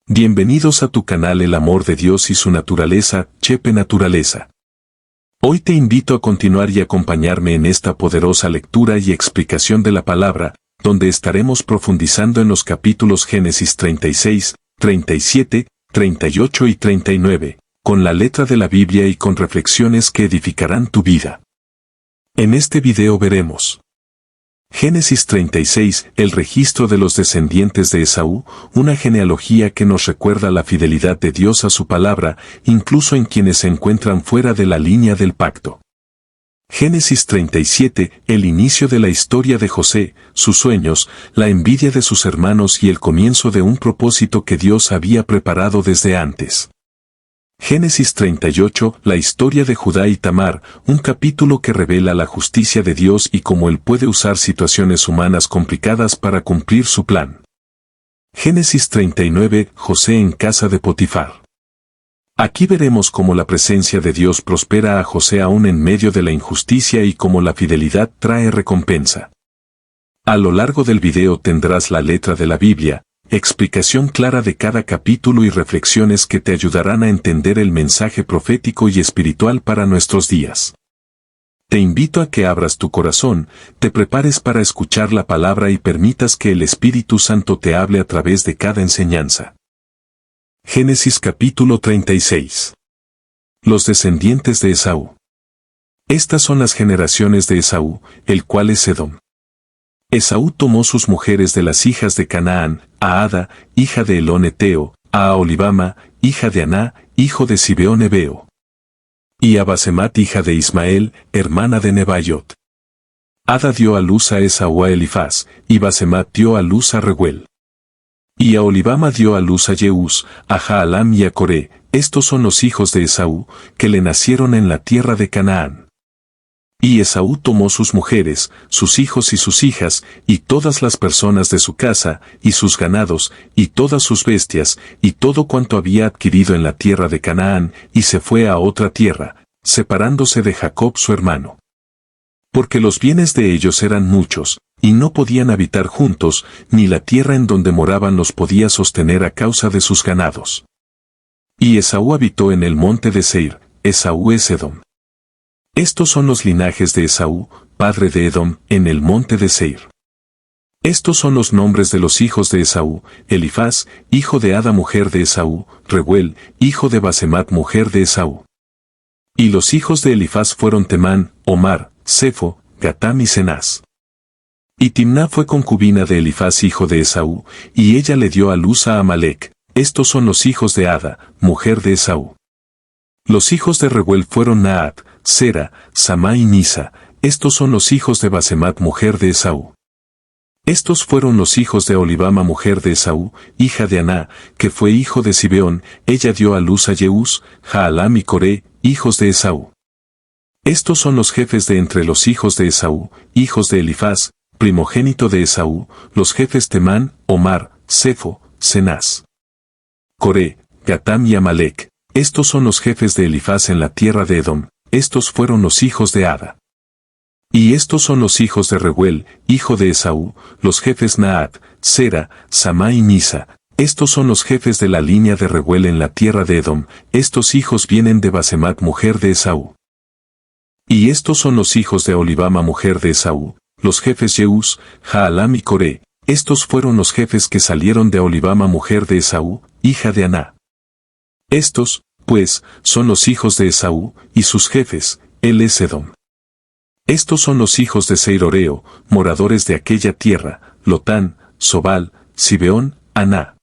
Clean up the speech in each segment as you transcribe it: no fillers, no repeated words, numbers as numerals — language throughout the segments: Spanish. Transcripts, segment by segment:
Bienvenidos a tu canal El Amor de Dios y su Naturaleza, Chepe Naturaleza. Hoy te invito a continuar y acompañarme en esta poderosa lectura y explicación de la palabra, donde estaremos profundizando en los capítulos Génesis 36, 37, 38 y 39, con la letra de la Biblia y con reflexiones que edificarán tu vida. En este video veremos Génesis 36, el registro de los descendientes de Esaú, una genealogía que nos recuerda la fidelidad de Dios a su palabra, incluso en quienes se encuentran fuera de la línea del pacto. Génesis 37, el inicio de la historia de José, sus sueños, la envidia de sus hermanos y el comienzo de un propósito que Dios había preparado desde antes. Génesis 38, la historia de Judá y Tamar, un capítulo que revela la justicia de Dios y cómo Él puede usar situaciones humanas complicadas para cumplir su plan. Génesis 39, José en casa de Potifar. Aquí veremos cómo la presencia de Dios prospera a José aún en medio de la injusticia y cómo la fidelidad trae recompensa. A lo largo del video tendrás la letra de la Biblia, explicación clara de cada capítulo y reflexiones que te ayudarán a entender el mensaje profético y espiritual para nuestros días. Te invito a que abras tu corazón, te prepares para escuchar la palabra y permitas que el Espíritu Santo te hable a través de cada enseñanza. Génesis capítulo 36. Los descendientes de Esaú. Estas son las generaciones de Esaú, el cual es Edom. Esaú tomó sus mujeres de las hijas de Canaán, a Ada, hija de Elón Eteo, a Aholibama, hija de Aná, hijo de Zibeón Hebeo. Y a Basemat, hija de Ismael, hermana de Nebaiot. Ada dio a luz a Esaú a Elifaz, y Basemat dio a luz a Reguel. Y Aholibama dio a luz a Jeús, a Jaalam y a Coré, estos son los hijos de Esaú, que le nacieron en la tierra de Canaán. Y Esaú tomó sus mujeres, sus hijos y sus hijas, y todas las personas de su casa, y sus ganados, y todas sus bestias, y todo cuanto había adquirido en la tierra de Canaán, y se fue a otra tierra, separándose de Jacob su hermano. Porque los bienes de ellos eran muchos, y no podían habitar juntos, ni la tierra en donde moraban los podía sostener a causa de sus ganados. Y Esaú habitó en el monte de Seir, Esaú es Edom. Estos son los linajes de Esaú, padre de Edom, en el monte de Seir. Estos son los nombres de los hijos de Esaú: Elifaz, hijo de Ada mujer de Esaú, Reguel, hijo de Basemat mujer de Esaú. Y los hijos de Elifaz fueron Temán, Omar, Sefo, Gatam y Cenaz. Y Timná fue concubina de Elifaz hijo de Esaú, y ella le dio a luz a Amalec. Estos son los hijos de Ada, mujer de Esaú. Los hijos de Reguel fueron Naat, Sera, Samá y Nisa, estos son los hijos de Basemat mujer de Esaú. Estos fueron los hijos de Aholibama mujer de Esaú, hija de Aná, que fue hijo de Zibeón, ella dio a luz a Jeús, Jaalam y Coré, hijos de Esaú. Estos son los jefes de entre los hijos de Esaú, hijos de Elifaz, primogénito de Esaú, los jefes Temán, Omar, Sefo, Cenaz. Coré, Gatam y Amalec, estos son los jefes de Elifaz en la tierra de Edom. Estos fueron los hijos de Ada. Y estos son los hijos de Reguel, hijo de Esaú, los jefes Naat, Sera, Samá y Nisa. Estos son los jefes de la línea de Reguel en la tierra de Edom. Estos hijos vienen de Basemat mujer de Esaú. Y estos son los hijos de Aholibama mujer de Esaú, los jefes Jeús, Jaalam y Coré. Estos fueron los jefes que salieron de Aholibama mujer de Esaú, hija de Aná. Estos, pues, son los hijos de Esaú, y sus jefes, él es Edom. Estos son los hijos de Seir Oreo, moradores de aquella tierra, Lotán, Sobal, Zibeón, Aná.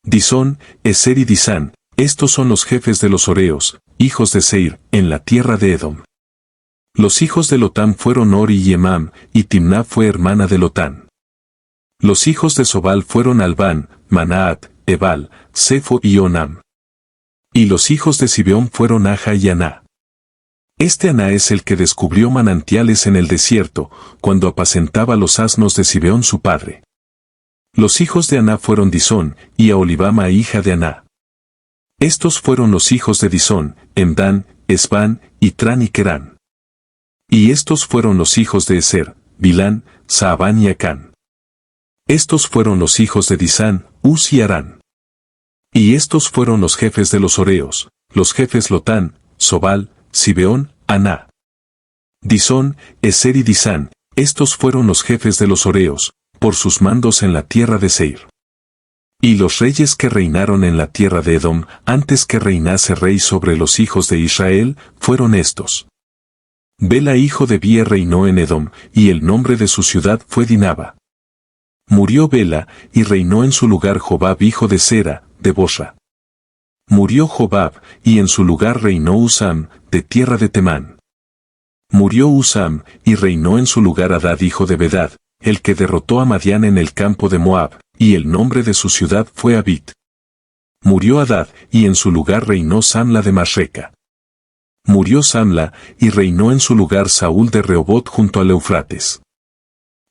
Disón, Eser y Disán, estos son los jefes de los Oreos, hijos de Seir, en la tierra de Edom. Los hijos de Lotán fueron Ori y Emam, y Timná fue hermana de Lotán. Los hijos de Sobal fueron Albán, Manaat, Ebal, Sefo y Onam. Y los hijos de Zibeón fueron Aja y Aná. Este Aná es el que descubrió manantiales en el desierto, cuando apacentaba los asnos de Zibeón su padre. Los hijos de Aná fueron Disón, y Aholibama hija de Aná. Estos fueron los hijos de Disón, Emdán, Esbán, Itrán y Querán. Y estos fueron los hijos de Eser, Bilán, Saabán y Acán. Estos fueron los hijos de Disán, Uz y Arán. Y estos fueron los jefes de los horeos, los jefes Lotán, Sobal, Zibeón, Aná, Disón, Ezer y Disán. Estos fueron los jefes de los horeos, por sus mandos en la tierra de Seir. Y los reyes que reinaron en la tierra de Edom, antes que reinase rey sobre los hijos de Israel, fueron estos. Bela hijo de Bie reinó en Edom, y el nombre de su ciudad fue Dinaba. Murió Bela, y reinó en su lugar Jobab hijo de Sera, de Bosra. Murió Jobab, y en su lugar reinó Usam, de tierra de Temán. Murió Usam, y reinó en su lugar Hadad hijo de Bedad, el que derrotó a Madián en el campo de Moab, y el nombre de su ciudad fue Abit. Murió Hadad, y en su lugar reinó Samla de Masreca. Murió Samla, y reinó en su lugar Saúl de Rehobot junto al Eufrates.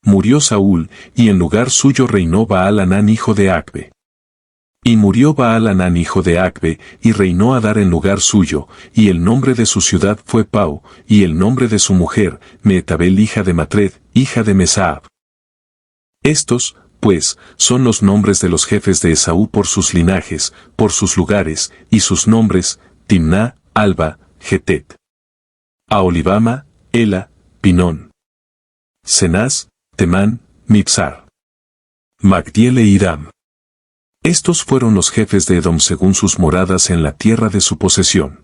Murió Saúl, y en lugar suyo reinó Baal-Hanán hijo de Acbe. Y murió Baal-Hanán hijo de Acbe, y reinó Adar en lugar suyo, y el nombre de su ciudad fue Pau, y el nombre de su mujer, Meetabel hija de Matred, hija de Mesaab. Estos, pues, son los nombres de los jefes de Esaú por sus linajes, por sus lugares, y sus nombres, Timná, Alba, Getet, Aholibama, Ela, Pinón, Cenaz, Temán, Mibsar, Magdiel e Iram. Estos fueron los jefes de Edom según sus moradas en la tierra de su posesión.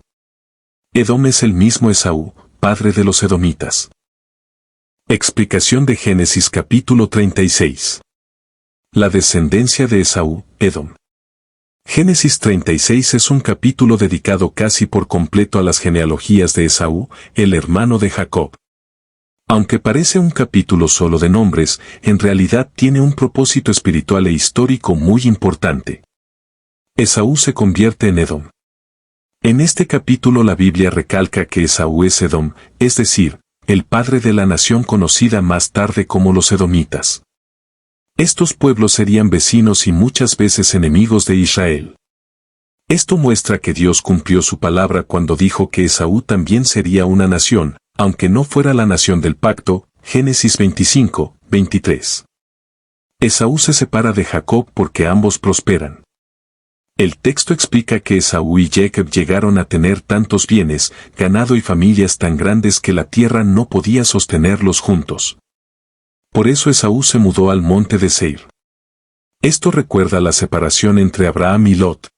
Edom es el mismo Esaú, padre de los edomitas. Explicación de Génesis capítulo 36. La descendencia de Esaú, Edom. Génesis 36 es un capítulo dedicado casi por completo a las genealogías de Esaú, el hermano de Jacob. Aunque parece un capítulo solo de nombres, en realidad tiene un propósito espiritual e histórico muy importante. Esaú se convierte en Edom. En este capítulo la Biblia recalca que Esaú es Edom, es decir, el padre de la nación conocida más tarde como los edomitas. Estos pueblos serían vecinos y muchas veces enemigos de Israel. Esto muestra que Dios cumplió su palabra cuando dijo que Esaú también sería una nación, aunque no fuera la nación del pacto, Génesis 25, 23. Esaú se separa de Jacob porque ambos prosperan. El texto explica que Esaú y Jacob llegaron a tener tantos bienes, ganado y familias tan grandes que la tierra no podía sostenerlos juntos. Por eso Esaú se mudó al monte de Seir. Esto recuerda la separación entre Abraham y Lot.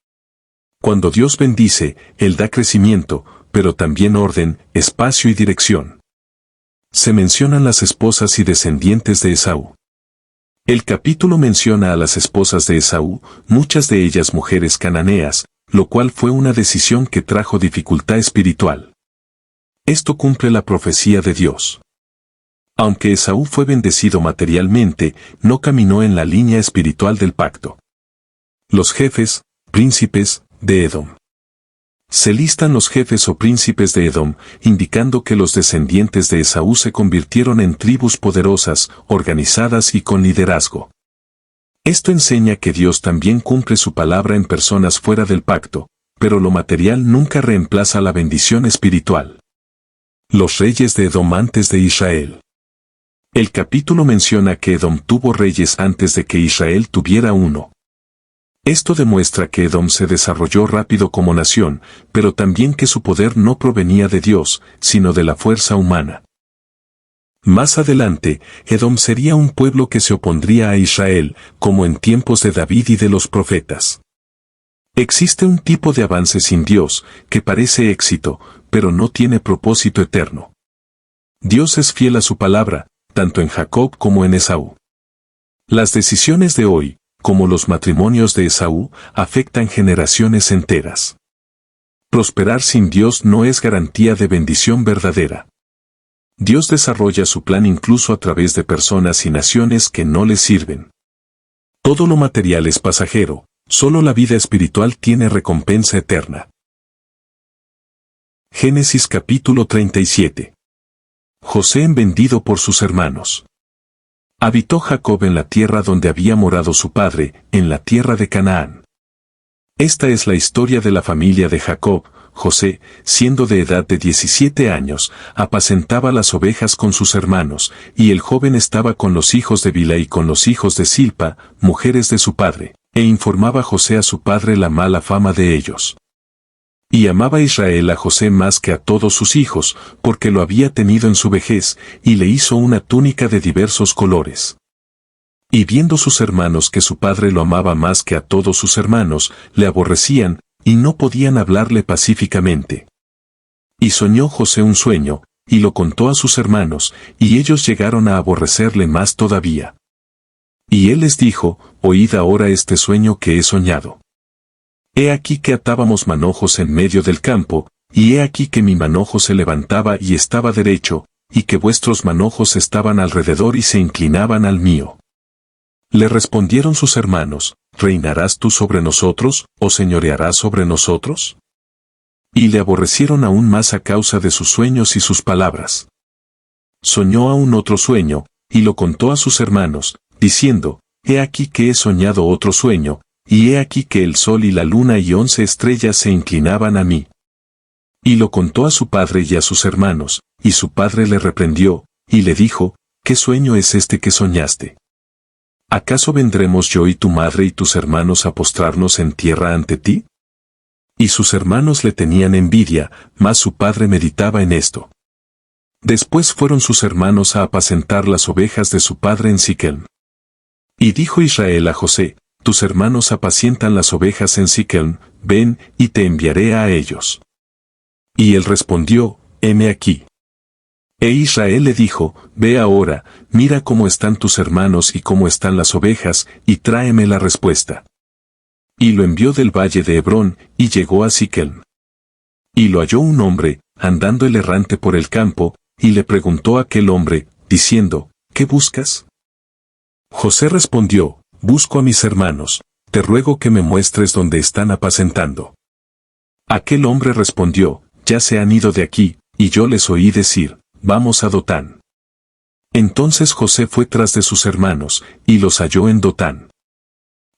Cuando Dios bendice, Él da crecimiento, pero también orden, espacio y dirección. Se mencionan las esposas y descendientes de Esaú. El capítulo menciona a las esposas de Esaú, muchas de ellas mujeres cananeas, lo cual fue una decisión que trajo dificultad espiritual. Esto cumple la profecía de Dios. Aunque Esaú fue bendecido materialmente, no caminó en la línea espiritual del pacto. Los jefes, príncipes, de Edom. Se listan los jefes o príncipes de Edom, indicando que los descendientes de Esaú se convirtieron en tribus poderosas, organizadas y con liderazgo. Esto enseña que Dios también cumple su palabra en personas fuera del pacto, pero lo material nunca reemplaza la bendición espiritual. Los reyes de Edom antes de Israel. El capítulo menciona que Edom tuvo reyes antes de que Israel tuviera uno. Esto demuestra que Edom se desarrolló rápido como nación, pero también que su poder no provenía de Dios, sino de la fuerza humana. Más adelante, Edom sería un pueblo que se opondría a Israel, como en tiempos de David y de los profetas. Existe un tipo de avance sin Dios, que parece éxito, pero no tiene propósito eterno. Dios es fiel a su palabra, tanto en Jacob como en Esaú. Las decisiones de hoy, como los matrimonios de Esaú, afectan generaciones enteras. Prosperar sin Dios no es garantía de bendición verdadera. Dios desarrolla su plan incluso a través de personas y naciones que no le sirven. Todo lo material es pasajero, solo la vida espiritual tiene recompensa eterna. Génesis capítulo 37. José vendido por sus hermanos. Habitó Jacob en la tierra donde había morado su padre, en la tierra de Canaán. Esta es la historia de la familia de Jacob. José, siendo de edad de 17 años, apacentaba las ovejas con sus hermanos, y el joven estaba con los hijos de Bilha y con los hijos de Silpa, mujeres de su padre, E informaba José a su padre la mala fama de ellos. Y amaba Israel a José más que a todos sus hijos, porque lo había tenido en su vejez, y le hizo una túnica de diversos colores. Y viendo sus hermanos que su padre lo amaba más que a todos sus hermanos, le aborrecían, y no podían hablarle pacíficamente. Y soñó José un sueño, y lo contó a sus hermanos, y ellos llegaron a aborrecerle más todavía. Y él les dijo, oíd ahora este sueño que he soñado. He aquí que atábamos manojos en medio del campo, y he aquí que mi manojo se levantaba y estaba derecho, y que vuestros manojos estaban alrededor y se inclinaban al mío. Le respondieron sus hermanos, ¿reinarás tú sobre nosotros, o señorearás sobre nosotros? Y le aborrecieron aún más a causa de sus sueños y sus palabras. Soñó aún otro sueño, y lo contó a sus hermanos, diciendo, he aquí que he soñado otro sueño, y he aquí que el sol y la luna y 11 estrellas se inclinaban a mí. Y lo contó a su padre y a sus hermanos, y su padre le reprendió, y le dijo, ¿qué sueño es este que soñaste? ¿Acaso vendremos yo y tu madre y tus hermanos a postrarnos en tierra ante ti? Y sus hermanos le tenían envidia, mas su padre meditaba en esto. Después fueron sus hermanos a apacentar las ovejas de su padre en Siquem. Y dijo Israel a José, tus hermanos apacientan las ovejas en Siquem, ven, y te enviaré a ellos. Y él respondió, heme aquí. E Israel le dijo, ve ahora, mira cómo están tus hermanos y cómo están las ovejas, y tráeme la respuesta. Y lo envió del valle de Hebrón, y llegó a Siquem. Y lo halló un hombre, andando el errante por el campo, y le preguntó a aquel hombre, diciendo, ¿qué buscas? José respondió, busco a mis hermanos, te ruego que me muestres dónde están apacentando. Aquel hombre respondió, ya se han ido de aquí, y yo les oí decir, vamos a Dotán. Entonces José fue tras de sus hermanos, y los halló en Dotán.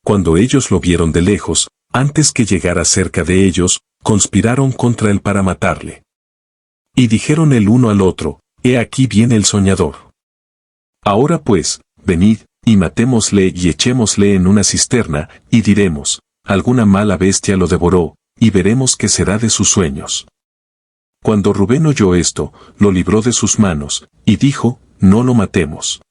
Cuando ellos lo vieron de lejos, antes que llegara cerca de ellos, conspiraron contra él para matarle. Y dijeron el uno al otro, he aquí viene el soñador. Ahora pues, venid, y matémosle y echémosle en una cisterna, y diremos, alguna mala bestia lo devoró, y veremos qué será de sus sueños. Cuando Rubén oyó esto, lo libró de sus manos, y dijo, no lo matemos.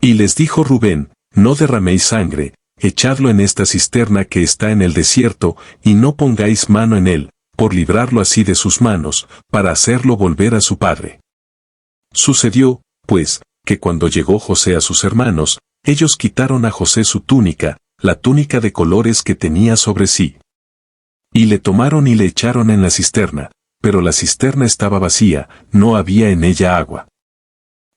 Y les dijo Rubén, no derraméis sangre, echadlo en esta cisterna que está en el desierto, y no pongáis mano en él, por librarlo así de sus manos, para hacerlo volver a su padre. Sucedió, pues, que cuando llegó José a sus hermanos, ellos quitaron a José su túnica, la túnica de colores que tenía sobre sí. Y le tomaron y le echaron en la cisterna, pero la cisterna estaba vacía, no había en ella agua.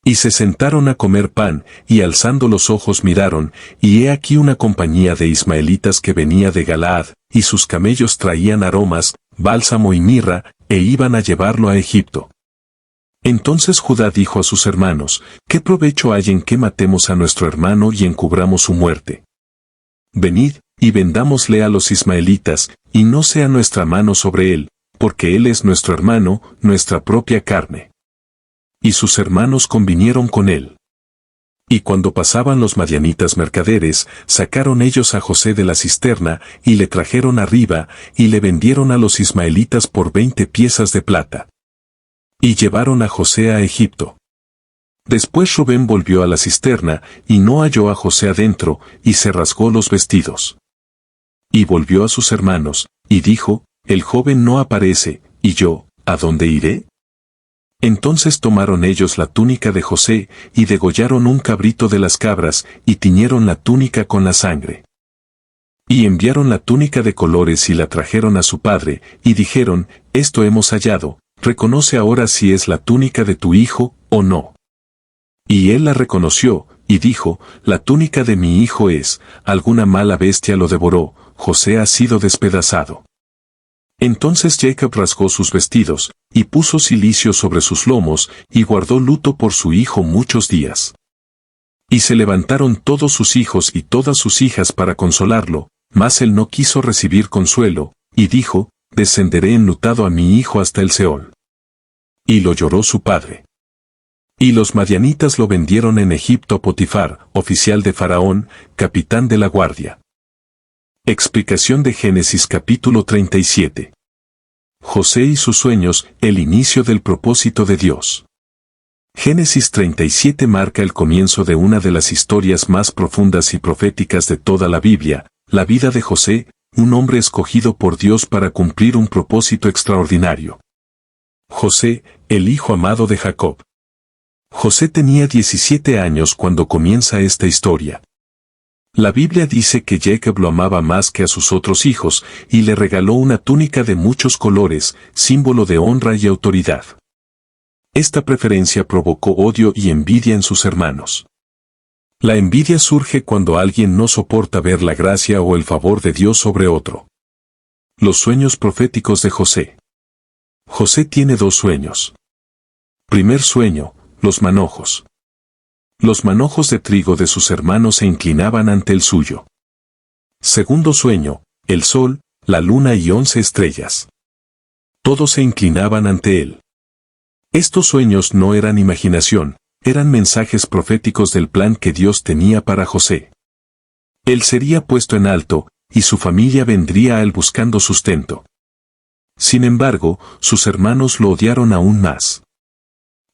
Y se sentaron a comer pan, y alzando los ojos miraron, y he aquí una compañía de ismaelitas que venía de Galaad, y sus camellos traían aromas, bálsamo y mirra, e iban a llevarlo a Egipto. Entonces Judá dijo a sus hermanos, ¿qué provecho hay en que matemos a nuestro hermano y encubramos su muerte? Venid, y vendámosle a los ismaelitas, y no sea nuestra mano sobre él, porque él es nuestro hermano, nuestra propia carne. Y sus hermanos convinieron con él. Y cuando pasaban los madianitas mercaderes, sacaron ellos a José de la cisterna, y le trajeron arriba, y le vendieron a los ismaelitas por 20 piezas de plata. Y llevaron a José a Egipto. Después Rubén volvió a la cisterna, y no halló a José adentro, y se rasgó los vestidos. Y volvió a sus hermanos, y dijo, el joven no aparece, y yo, ¿a dónde iré? Entonces tomaron ellos la túnica de José, y degollaron un cabrito de las cabras, y tiñeron la túnica con la sangre. Y enviaron la túnica de colores y la trajeron a su padre, y dijeron, esto hemos hallado, reconoce ahora si es la túnica de tu hijo, o no. Y él la reconoció, y dijo, la túnica de mi hijo es, alguna mala bestia lo devoró, José ha sido despedazado. Entonces Jacob rasgó sus vestidos, y puso cilicio sobre sus lomos, y guardó luto por su hijo muchos días. Y se levantaron todos sus hijos y todas sus hijas para consolarlo, mas él no quiso recibir consuelo, y dijo, descenderé enlutado a mi hijo hasta el Seol. Y lo lloró su padre. Y los madianitas lo vendieron en Egipto a Potifar, oficial de Faraón, capitán de la guardia. Explicación de Génesis capítulo 37. José y sus sueños, el inicio del propósito de Dios. Génesis 37 marca el comienzo de una de las historias más profundas y proféticas de toda la Biblia, la vida de José, un hombre escogido por Dios para cumplir un propósito extraordinario. José, el hijo amado de Jacob. José tenía 17 años cuando comienza esta historia. La Biblia dice que Jacob lo amaba más que a sus otros hijos y le regaló una túnica de muchos colores, símbolo de honra y autoridad. Esta preferencia provocó odio y envidia en sus hermanos. La envidia surge cuando alguien no soporta ver la gracia o el favor de Dios sobre otro. Los sueños proféticos de José. José tiene 2 sueños. Primer sueño, los manojos. Los manojos de trigo de sus hermanos se inclinaban ante el suyo. Segundo sueño, el sol, la luna y 11 estrellas. Todos se inclinaban ante él. Estos sueños no eran imaginación, eran mensajes proféticos del plan que Dios tenía para José. Él sería puesto en alto, y su familia vendría a él buscando sustento. Sin embargo, sus hermanos lo odiaron aún más.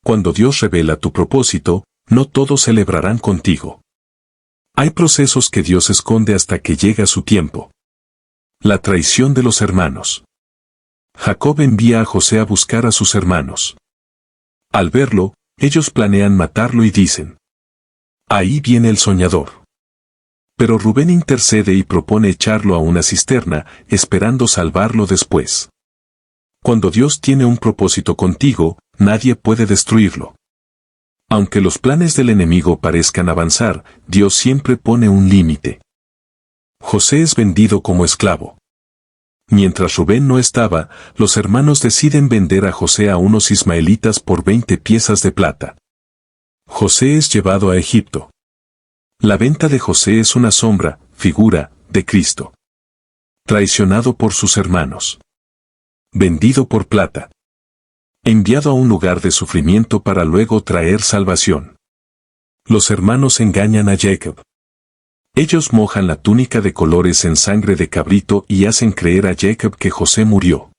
Cuando Dios revela tu propósito, no todos celebrarán contigo. Hay procesos que Dios esconde hasta que llega su tiempo. La traición de los hermanos. Jacob envía a José a buscar a sus hermanos. Al verlo, ellos planean matarlo y dicen: ahí viene el soñador. Pero Rubén intercede y propone echarlo a una cisterna, esperando salvarlo después. Cuando Dios tiene un propósito contigo, nadie puede destruirlo. Aunque los planes del enemigo parezcan avanzar, Dios siempre pone un límite. José es vendido como esclavo. Mientras Rubén no estaba, los hermanos deciden vender a José a unos ismaelitas por 20 piezas de plata. José es llevado a Egipto. La venta de José es una sombra, figura, de Cristo. Traicionado por sus hermanos. Vendido por plata. Enviado a un lugar de sufrimiento para luego traer salvación. Los hermanos engañan a Jacob. Ellos mojan la túnica de colores en sangre de cabrito y hacen creer a Jacob que José murió.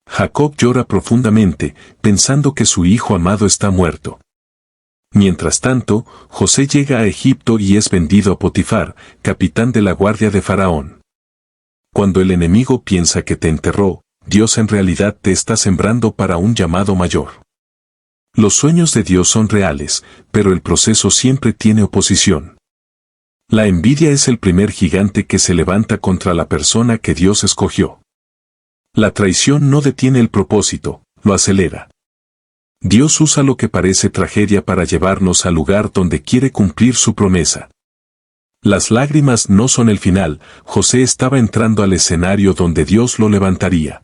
Jacob llora profundamente, pensando que su hijo amado está muerto. Mientras tanto, José llega a Egipto y es vendido a Potifar, capitán de la guardia de Faraón. Cuando el enemigo piensa que te enterró, Dios en realidad te está sembrando para un llamado mayor. Los sueños de Dios son reales, pero el proceso siempre tiene oposición. La envidia es el primer gigante que se levanta contra la persona que Dios escogió. La traición no detiene el propósito, lo acelera. Dios usa lo que parece tragedia para llevarnos al lugar donde quiere cumplir su promesa. Las lágrimas no son el final, José estaba entrando al escenario donde Dios lo levantaría.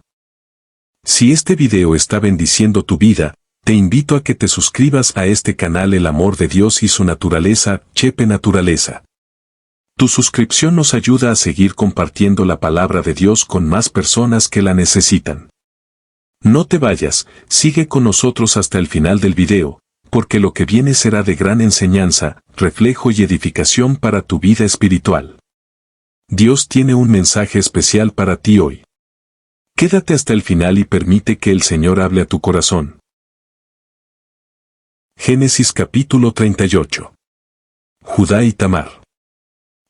Si este video está bendiciendo tu vida, te invito a que te suscribas a este canal El Amor de Dios y su Naturaleza, Chepe Naturaleza. Tu suscripción nos ayuda a seguir compartiendo la palabra de Dios con más personas que la necesitan. No te vayas, sigue con nosotros hasta el final del video, porque lo que viene será de gran enseñanza, reflejo y edificación para tu vida espiritual. Dios tiene un mensaje especial para ti hoy. Quédate hasta el final y permite que el Señor hable a tu corazón. Génesis capítulo 38. Judá y Tamar.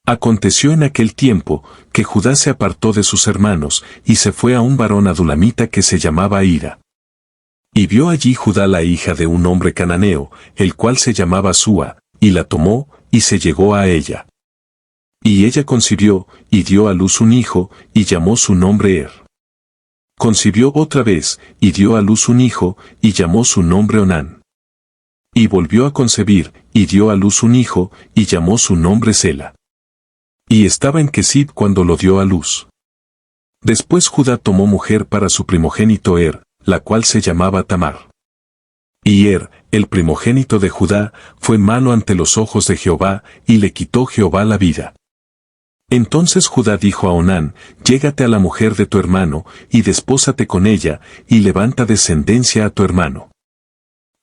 Aconteció en aquel tiempo, que Judá se apartó de sus hermanos, y se fue a un varón adulamita que se llamaba Hira. Y vio allí Judá la hija de un hombre cananeo, el cual se llamaba Súa, y la tomó, y se llegó a ella. Y ella concibió, y dio a luz un hijo, y llamó su nombre Er. Concibió otra vez, y dio a luz un hijo, y llamó su nombre Onán. Y volvió a concebir, y dio a luz un hijo, y llamó su nombre Sela. Y estaba en Kesib cuando lo dio a luz. Después Judá tomó mujer para su primogénito Er, la cual se llamaba Tamar. Y Er, el primogénito de Judá, fue malo ante los ojos de Jehová, y le quitó Jehová la vida. Entonces Judá dijo a Onán: llégate a la mujer de tu hermano, y despósate con ella, y levanta descendencia a tu hermano.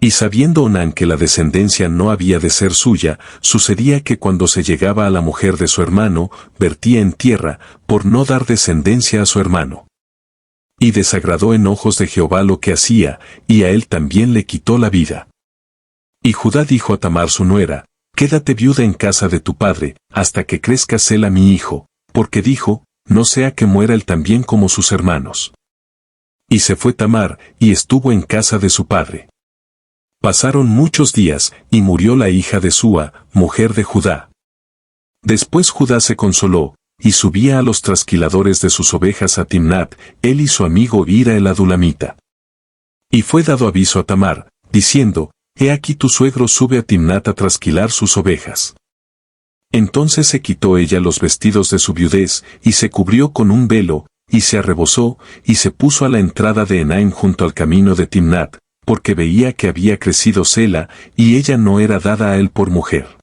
Y sabiendo Onán que la descendencia no había de ser suya, sucedía que cuando se llegaba a la mujer de su hermano, vertía en tierra, por no dar descendencia a su hermano. Y desagradó en ojos de Jehová lo que hacía, y a él también le quitó la vida. Y Judá dijo a Tamar su nuera, quédate viuda en casa de tu padre, hasta que crezca Sela mi hijo, porque dijo, no sea que muera él también como sus hermanos. Y se fue Tamar, y estuvo en casa de su padre. Pasaron muchos días, y murió la hija de Súa, mujer de Judá. Después Judá se consoló, y subía a los trasquiladores de sus ovejas a Timnat, él y su amigo Hira el adulamita. Y fue dado aviso a Tamar, diciendo, he aquí tu suegro sube a Timnat a trasquilar sus ovejas. Entonces se quitó ella los vestidos de su viudez, y se cubrió con un velo, y se arrebozó, y se puso a la entrada de Enaim junto al camino de Timnat, porque veía que había crecido Sela, y ella no era dada a él por mujer.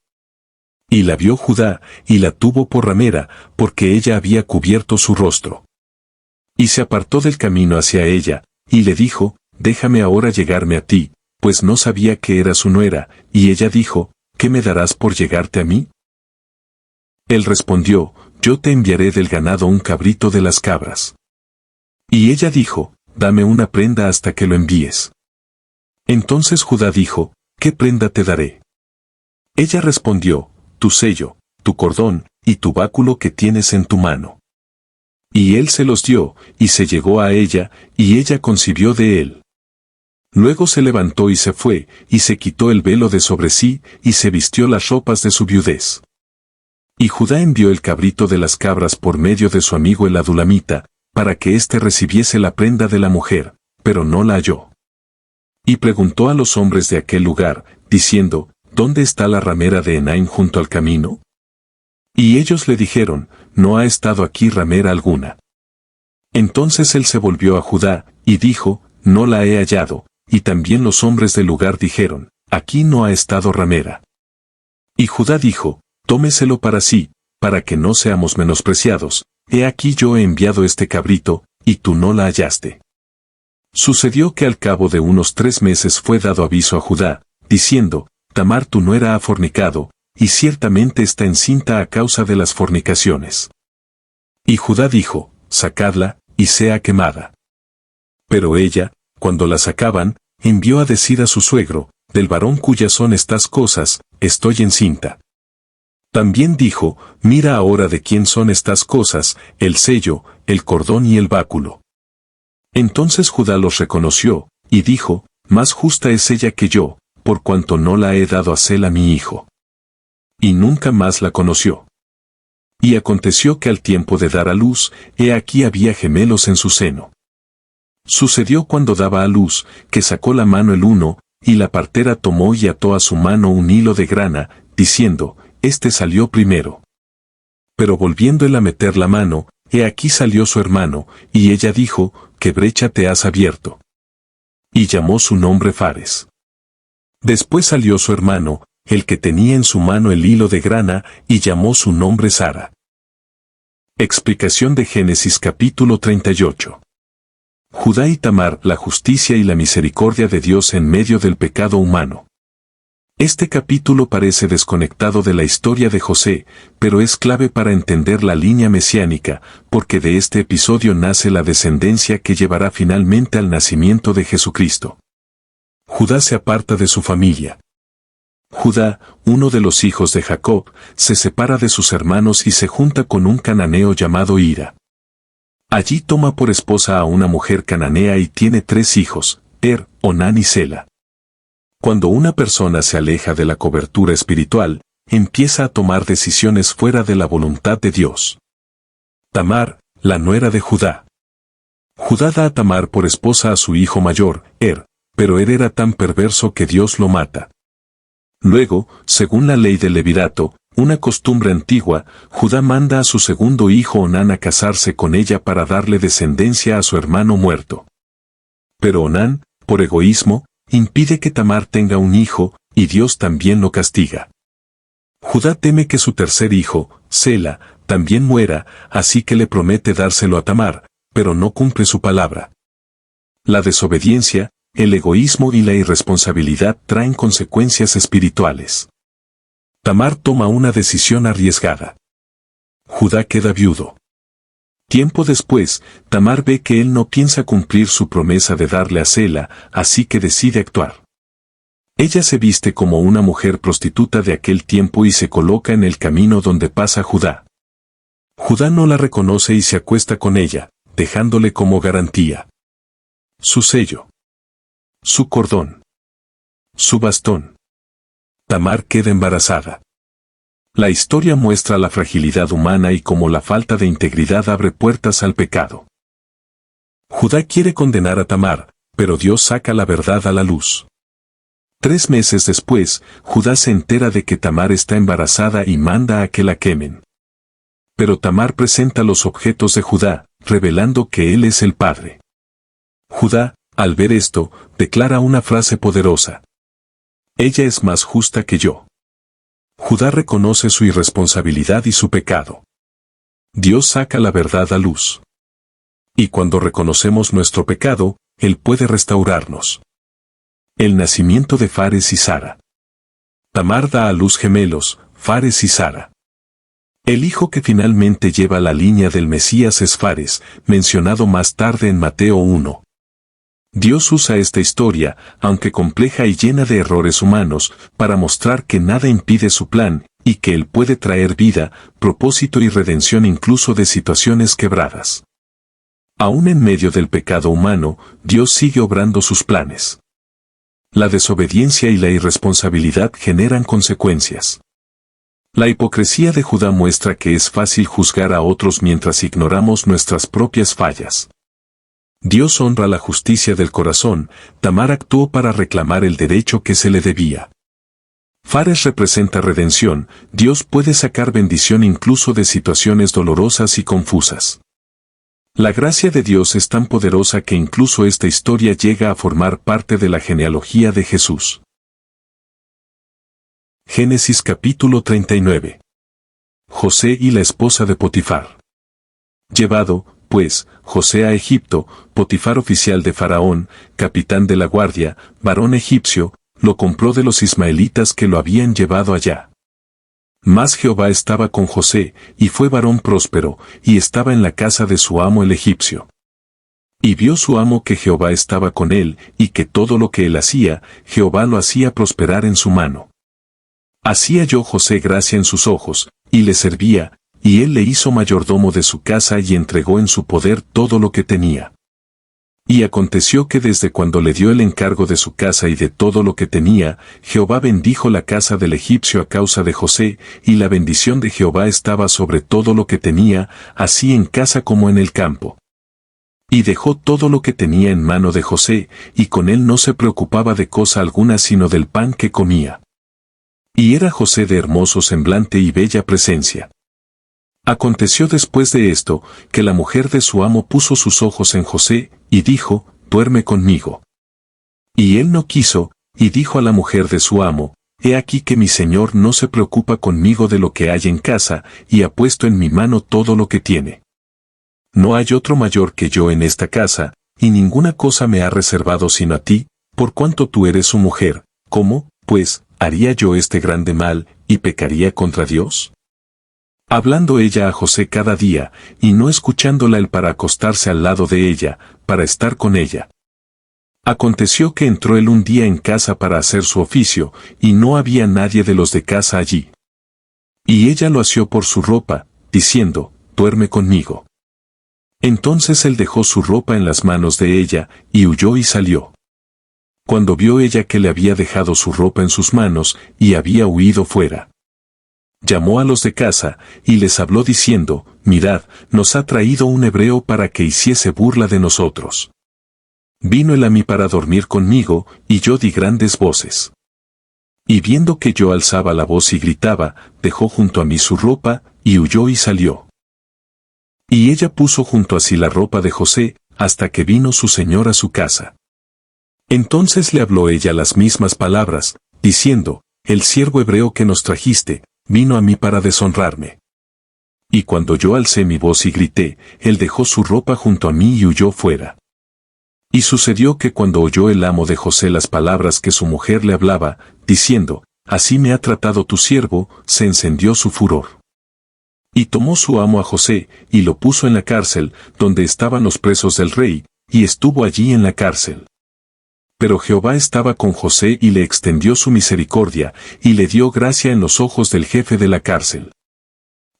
Y la vio Judá, y la tuvo por ramera, porque ella había cubierto su rostro. Y se apartó del camino hacia ella, y le dijo, déjame ahora llegarme a ti, pues no sabía que era su nuera, y ella dijo, ¿qué me darás por llegarte a mí? Él respondió, yo te enviaré del ganado un cabrito de las cabras. Y ella dijo, dame una prenda hasta que lo envíes. Entonces Judá dijo, ¿qué prenda te daré? Ella respondió, tu sello, tu cordón, y tu báculo que tienes en tu mano. Y él se los dio, y se llegó a ella, y ella concibió de él. Luego se levantó y se fue, y se quitó el velo de sobre sí, y se vistió las ropas de su viudez. Y Judá envió el cabrito de las cabras por medio de su amigo el adulamita, para que éste recibiese la prenda de la mujer, pero no la halló. Y preguntó a los hombres de aquel lugar, diciendo, ¿dónde está la ramera de Enaim junto al camino? Y ellos le dijeron, no ha estado aquí ramera alguna. Entonces él se volvió a Judá, y dijo, no la he hallado, y también los hombres del lugar dijeron, aquí no ha estado ramera. Y Judá dijo, tómeselo para sí, para que no seamos menospreciados, he aquí yo he enviado este cabrito, y tú no la hallaste. Sucedió que al cabo de unos 3 meses fue dado aviso a Judá, diciendo, Tamar tu nuera ha fornicado, y ciertamente está encinta a causa de las fornicaciones. Y Judá dijo, sacadla, y sea quemada. Pero ella, cuando la sacaban, envió a decir a su suegro, del varón cuyas son estas cosas, estoy encinta. También dijo, mira ahora de quién son estas cosas, el sello, el cordón y el báculo. Entonces Judá los reconoció, y dijo, más justa es ella que yo, por cuanto no la he dado a Sela mi hijo. Y nunca más la conoció. Y aconteció que al tiempo de dar a luz, he aquí había gemelos en su seno. Sucedió cuando daba a luz, que sacó la mano el uno, y la partera tomó y ató a su mano un hilo de grana, diciendo, este salió primero. Pero volviendo él a meter la mano, he aquí salió su hermano, y ella dijo, ¿qué brecha te has abierto? Y llamó su nombre Fares. Después salió su hermano, el que tenía en su mano el hilo de grana, y llamó su nombre Sara. Explicación de Génesis capítulo 38. Judá y Tamar, la justicia y la misericordia de Dios en medio del pecado humano. Este capítulo parece desconectado de la historia de José, pero es clave para entender la línea mesiánica, porque de este episodio nace la descendencia que llevará finalmente al nacimiento de Jesucristo. Judá se aparta de su familia. Judá, uno de los hijos de Jacob, se separa de sus hermanos y se junta con un cananeo llamado Hira. Allí toma por esposa a una mujer cananea y tiene 3 hijos, Onán y Sela. Cuando una persona se aleja de la cobertura espiritual, empieza a tomar decisiones fuera de la voluntad de Dios. Tamar, la nuera de Judá. Judá da a Tamar por esposa a su hijo mayor, pero era tan perverso que Dios lo mata. Luego, según la ley del levirato, una costumbre antigua, Judá manda a su segundo hijo Onán a casarse con ella para darle descendencia a su hermano muerto. Pero Onán, por egoísmo, impide que Tamar tenga un hijo, y Dios también lo castiga. Judá teme que su tercer hijo, Sela, también muera, así que le promete dárselo a Tamar, pero no cumple su palabra. La desobediencia, el egoísmo y la irresponsabilidad traen consecuencias espirituales. Tamar toma una decisión arriesgada. Judá queda viudo. Tiempo después, Tamar ve que él no piensa cumplir su promesa de darle a Sela, así que decide actuar. Ella se viste como una mujer prostituta de aquel tiempo y se coloca en el camino donde pasa Judá. Judá no la reconoce y se acuesta con ella, dejándole como garantía su sello, su cordón, su bastón. Tamar queda embarazada. La historia muestra la fragilidad humana y cómo la falta de integridad abre puertas al pecado. Judá quiere condenar a Tamar, pero Dios saca la verdad a la luz. 3 meses después, Judá se entera de que Tamar está embarazada y manda a que la quemen. Pero Tamar presenta los objetos de Judá, revelando que él es el padre. Judá, al ver esto, declara una frase poderosa. Ella es más justa que yo. Judá reconoce su irresponsabilidad y su pecado. Dios saca la verdad a luz. Y cuando reconocemos nuestro pecado, Él puede restaurarnos. El nacimiento de Fares y Zara. Tamar da a luz gemelos, Fares y Zara. El hijo que finalmente lleva la línea del Mesías es Fares, mencionado más tarde en Mateo 1. Dios usa esta historia, aunque compleja y llena de errores humanos, para mostrar que nada impide su plan, y que Él puede traer vida, propósito y redención incluso de situaciones quebradas. Aún en medio del pecado humano, Dios sigue obrando sus planes. La desobediencia y la irresponsabilidad generan consecuencias. La hipocresía de Judá muestra que es fácil juzgar a otros mientras ignoramos nuestras propias fallas. Dios honra la justicia del corazón. Tamar actuó para reclamar el derecho que se le debía. Fares representa redención. Dios puede sacar bendición incluso de situaciones dolorosas y confusas. La gracia de Dios es tan poderosa que incluso esta historia llega a formar parte de la genealogía de Jesús. Génesis capítulo 39. José y la esposa de Potifar. Llevado, pues, José a Egipto, Potifar oficial de Faraón, capitán de la guardia, varón egipcio, lo compró de los ismaelitas que lo habían llevado allá. Mas Jehová estaba con José, y fue varón próspero, y estaba en la casa de su amo el egipcio. Y vio su amo que Jehová estaba con él, y que todo lo que él hacía, Jehová lo hacía prosperar en su mano. Así halló José gracia en sus ojos, y le servía, y él le hizo mayordomo de su casa y entregó en su poder todo lo que tenía. Y aconteció que desde cuando le dio el encargo de su casa y de todo lo que tenía, Jehová bendijo la casa del egipcio a causa de José, y la bendición de Jehová estaba sobre todo lo que tenía, así en casa como en el campo. Y dejó todo lo que tenía en mano de José, y con él no se preocupaba de cosa alguna sino del pan que comía. Y era José de hermoso semblante y bella presencia. Aconteció después de esto, que la mujer de su amo puso sus ojos en José, y dijo, duerme conmigo. Y él no quiso, y dijo a la mujer de su amo, he aquí que mi señor no se preocupa conmigo de lo que hay en casa, y ha puesto en mi mano todo lo que tiene. No hay otro mayor que yo en esta casa, y ninguna cosa me ha reservado sino a ti, por cuanto tú eres su mujer. ¿Cómo, pues, haría yo este grande mal, y pecaría contra Dios? Hablando ella a José cada día, y no escuchándola él para acostarse al lado de ella, para estar con ella. Aconteció que entró él un día en casa para hacer su oficio, y no había nadie de los de casa allí. Y ella lo asió por su ropa, diciendo, duerme conmigo. Entonces él dejó su ropa en las manos de ella, y huyó y salió. Cuando vio ella que le había dejado su ropa en sus manos, y había huido fuera, llamó a los de casa, y les habló diciendo, mirad, nos ha traído un hebreo para que hiciese burla de nosotros. Vino él a mí para dormir conmigo, y yo di grandes voces. Y viendo que yo alzaba la voz y gritaba, dejó junto a mí su ropa, y huyó y salió. Y ella puso junto a sí la ropa de José, hasta que vino su señor a su casa. Entonces le habló ella las mismas palabras, diciendo, el siervo hebreo que nos trajiste, vino a mí para deshonrarme. Y cuando yo alcé mi voz y grité, él dejó su ropa junto a mí y huyó fuera. Y sucedió que cuando oyó el amo de José las palabras que su mujer le hablaba, diciendo, así me ha tratado tu siervo, se encendió su furor. Y tomó su amo a José, y lo puso en la cárcel, donde estaban los presos del rey, y estuvo allí en la cárcel. Pero Jehová estaba con José y le extendió su misericordia, y le dio gracia en los ojos del jefe de la cárcel.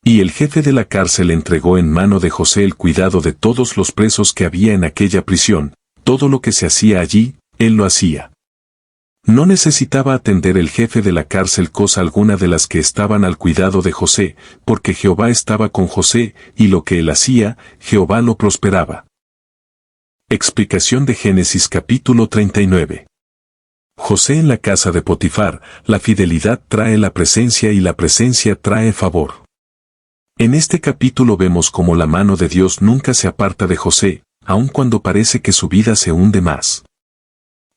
Y el jefe de la cárcel entregó en mano de José el cuidado de todos los presos que había en aquella prisión, todo lo que se hacía allí, él lo hacía. No necesitaba atender el jefe de la cárcel cosa alguna de las que estaban al cuidado de José, porque Jehová estaba con José, y lo que él hacía, Jehová lo prosperaba. Explicación de Génesis capítulo 39. José en la casa de Potifar, la fidelidad trae la presencia y la presencia trae favor. En este capítulo vemos cómo la mano de Dios nunca se aparta de José, aun cuando parece que su vida se hunde más.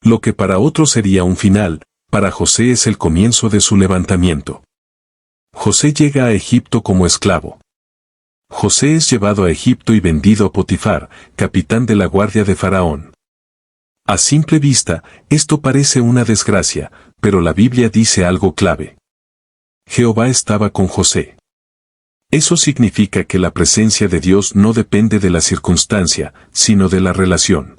Lo que para otros sería un final, para José es el comienzo de su levantamiento. José llega a Egipto como esclavo. José es llevado a Egipto y vendido a Potifar, capitán de la guardia de Faraón. A simple vista, esto parece una desgracia, pero la Biblia dice algo clave. Jehová estaba con José. Eso significa que la presencia de Dios no depende de la circunstancia, sino de la relación.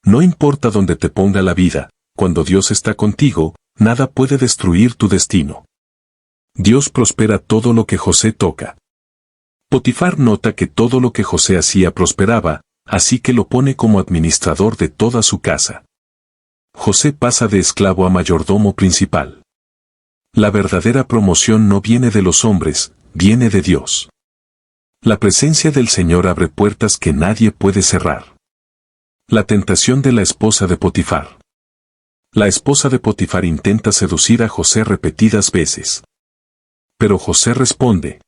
No importa dónde te ponga la vida, cuando Dios está contigo, nada puede destruir tu destino. Dios prospera todo lo que José toca. Potifar nota que todo lo que José hacía prosperaba, así que lo pone como administrador de toda su casa. José pasa de esclavo a mayordomo principal. La verdadera promoción no viene de los hombres, viene de Dios. La presencia del Señor abre puertas que nadie puede cerrar. La tentación de la esposa de Potifar. La esposa de Potifar intenta seducir a José repetidas veces. Pero José responde: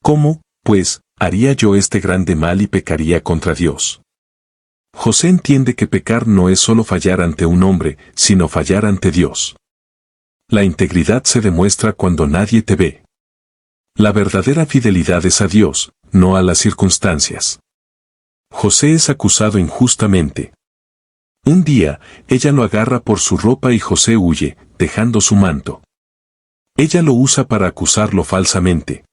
¿cómo, pues, haría yo este grande mal y pecaría contra Dios? José entiende que pecar no es solo fallar ante un hombre, sino fallar ante Dios. La integridad se demuestra cuando nadie te ve. La verdadera fidelidad es a Dios, no a las circunstancias. José es acusado injustamente. Un día, ella lo agarra por su ropa y José huye, dejando su manto. Ella lo usa para acusarlo falsamente.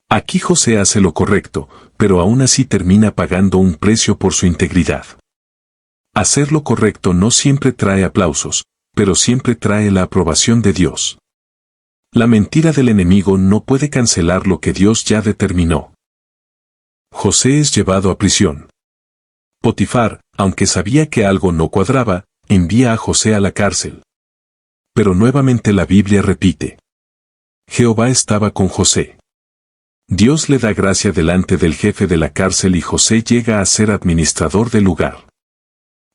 Aquí José hace lo correcto, pero aún así termina pagando un precio por su integridad. Hacer lo correcto no siempre trae aplausos, pero siempre trae la aprobación de Dios. La mentira del enemigo no puede cancelar lo que Dios ya determinó. José es llevado a prisión. Potifar, aunque sabía que algo no cuadraba, envía a José a la cárcel. Pero nuevamente la Biblia repite: Jehová estaba con José. Dios le da gracia delante del jefe de la cárcel y José llega a ser administrador del lugar.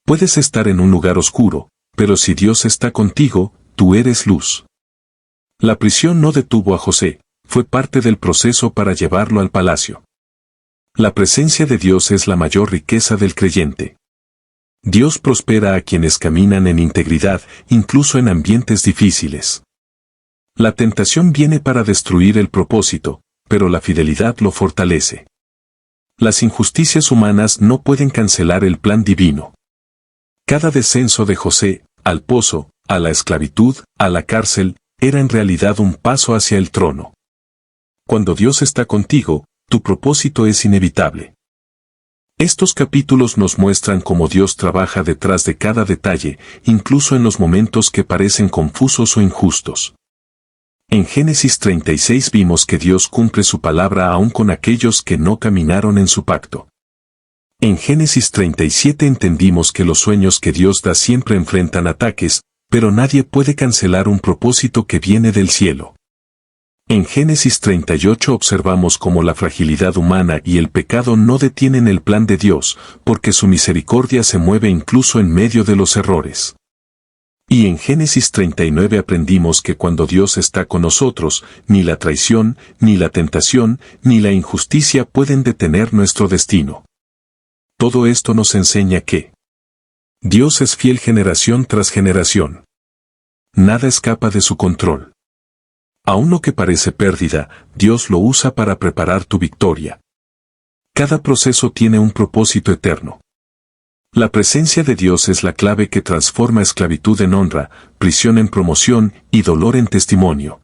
Puedes estar en un lugar oscuro, pero si Dios está contigo, tú eres luz. La prisión no detuvo a José, fue parte del proceso para llevarlo al palacio. La presencia de Dios es la mayor riqueza del creyente. Dios prospera a quienes caminan en integridad, incluso en ambientes difíciles. La tentación viene para destruir el propósito, pero la fidelidad lo fortalece. Las injusticias humanas no pueden cancelar el plan divino. Cada descenso de José, al pozo, a la esclavitud, a la cárcel, era en realidad un paso hacia el trono. Cuando Dios está contigo, tu propósito es inevitable. Estos capítulos nos muestran cómo Dios trabaja detrás de cada detalle, incluso en los momentos que parecen confusos o injustos. En Génesis 36 vimos que Dios cumple su palabra aún con aquellos que no caminaron en su pacto. En Génesis 37 entendimos que los sueños que Dios da siempre enfrentan ataques, pero nadie puede cancelar un propósito que viene del cielo. En Génesis 38 observamos cómo la fragilidad humana y el pecado no detienen el plan de Dios, porque su misericordia se mueve incluso en medio de los errores. Y en Génesis 39 aprendimos que cuando Dios está con nosotros, ni la traición, ni la tentación, ni la injusticia pueden detener nuestro destino. Todo esto nos enseña que Dios es fiel generación tras generación. Nada escapa de su control. Aún lo que parece pérdida, Dios lo usa para preparar tu victoria. Cada proceso tiene un propósito eterno. La presencia de Dios es la clave que transforma esclavitud en honra, prisión en promoción y dolor en testimonio.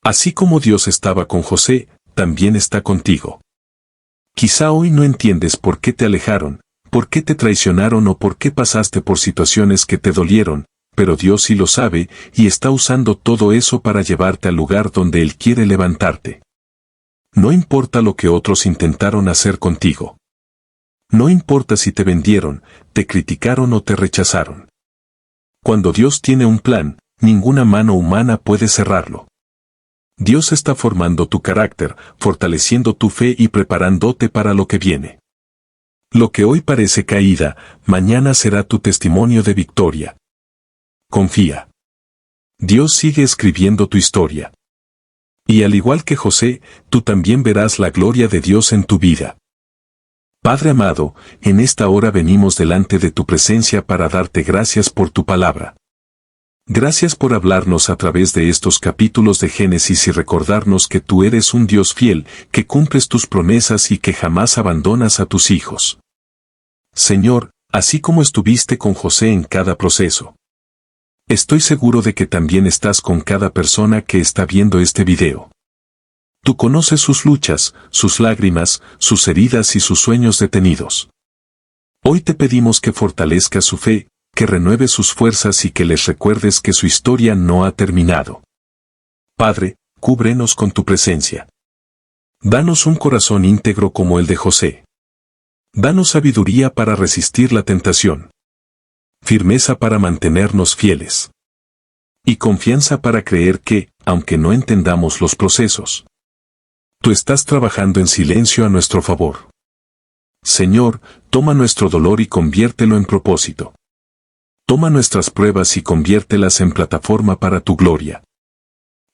Así como Dios estaba con José, también está contigo. Quizá hoy no entiendes por qué te alejaron, por qué te traicionaron o por qué pasaste por situaciones que te dolieron, pero Dios sí lo sabe y está usando todo eso para llevarte al lugar donde Él quiere levantarte. No importa lo que otros intentaron hacer contigo. No importa si te vendieron, te criticaron o te rechazaron. Cuando Dios tiene un plan, ninguna mano humana puede cerrarlo. Dios está formando tu carácter, fortaleciendo tu fe y preparándote para lo que viene. Lo que hoy parece caída, mañana será tu testimonio de victoria. Confía. Dios sigue escribiendo tu historia. Y al igual que José, tú también verás la gloria de Dios en tu vida. Padre amado, en esta hora venimos delante de tu presencia para darte gracias por tu palabra. Gracias por hablarnos a través de estos capítulos de Génesis y recordarnos que tú eres un Dios fiel, que cumples tus promesas y que jamás abandonas a tus hijos. Señor, así como estuviste con José en cada proceso, estoy seguro de que también estás con cada persona que está viendo este video. Tú conoces sus luchas, sus lágrimas, sus heridas y sus sueños detenidos. Hoy te pedimos que fortalezcas su fe, que renueve sus fuerzas y que les recuerdes que su historia no ha terminado. Padre, cúbrenos con tu presencia. Danos un corazón íntegro como el de José. Danos sabiduría para resistir la tentación. Firmeza para mantenernos fieles. Y confianza para creer que, aunque no entendamos los procesos, tú estás trabajando en silencio a nuestro favor. Señor, toma nuestro dolor y conviértelo en propósito. Toma nuestras pruebas y conviértelas en plataforma para tu gloria.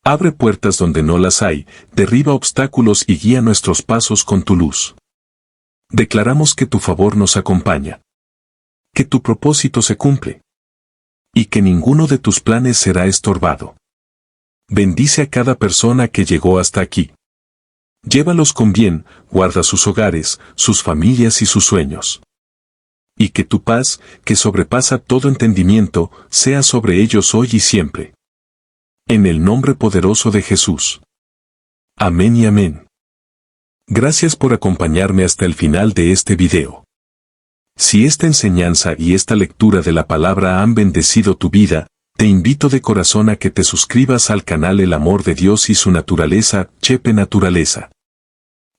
Abre puertas donde no las hay, derriba obstáculos y guía nuestros pasos con tu luz. Declaramos que tu favor nos acompaña. Que tu propósito se cumple. Y que ninguno de tus planes será estorbado. Bendice a cada persona que llegó hasta aquí. Llévalos con bien, guarda sus hogares, sus familias y sus sueños. Y que tu paz, que sobrepasa todo entendimiento, sea sobre ellos hoy y siempre. En el nombre poderoso de Jesús. Amén y amén. Gracias por acompañarme hasta el final de este video. Si esta enseñanza y esta lectura de la palabra han bendecido tu vida, te invito de corazón a que te suscribas al canal El Amor de Dios y su Naturaleza, Chepe Naturaleza.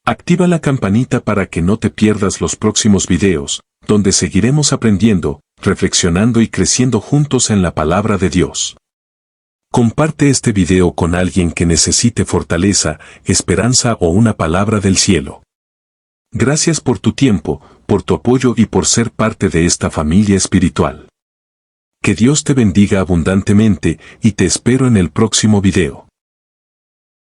Activa la campanita para que no te pierdas los próximos videos, donde seguiremos aprendiendo, reflexionando y creciendo juntos en la palabra de Dios. Comparte este video con alguien que necesite fortaleza, esperanza o una palabra del cielo. Gracias por tu tiempo, por tu apoyo y por ser parte de esta familia espiritual. Que Dios te bendiga abundantemente y te espero en el próximo video.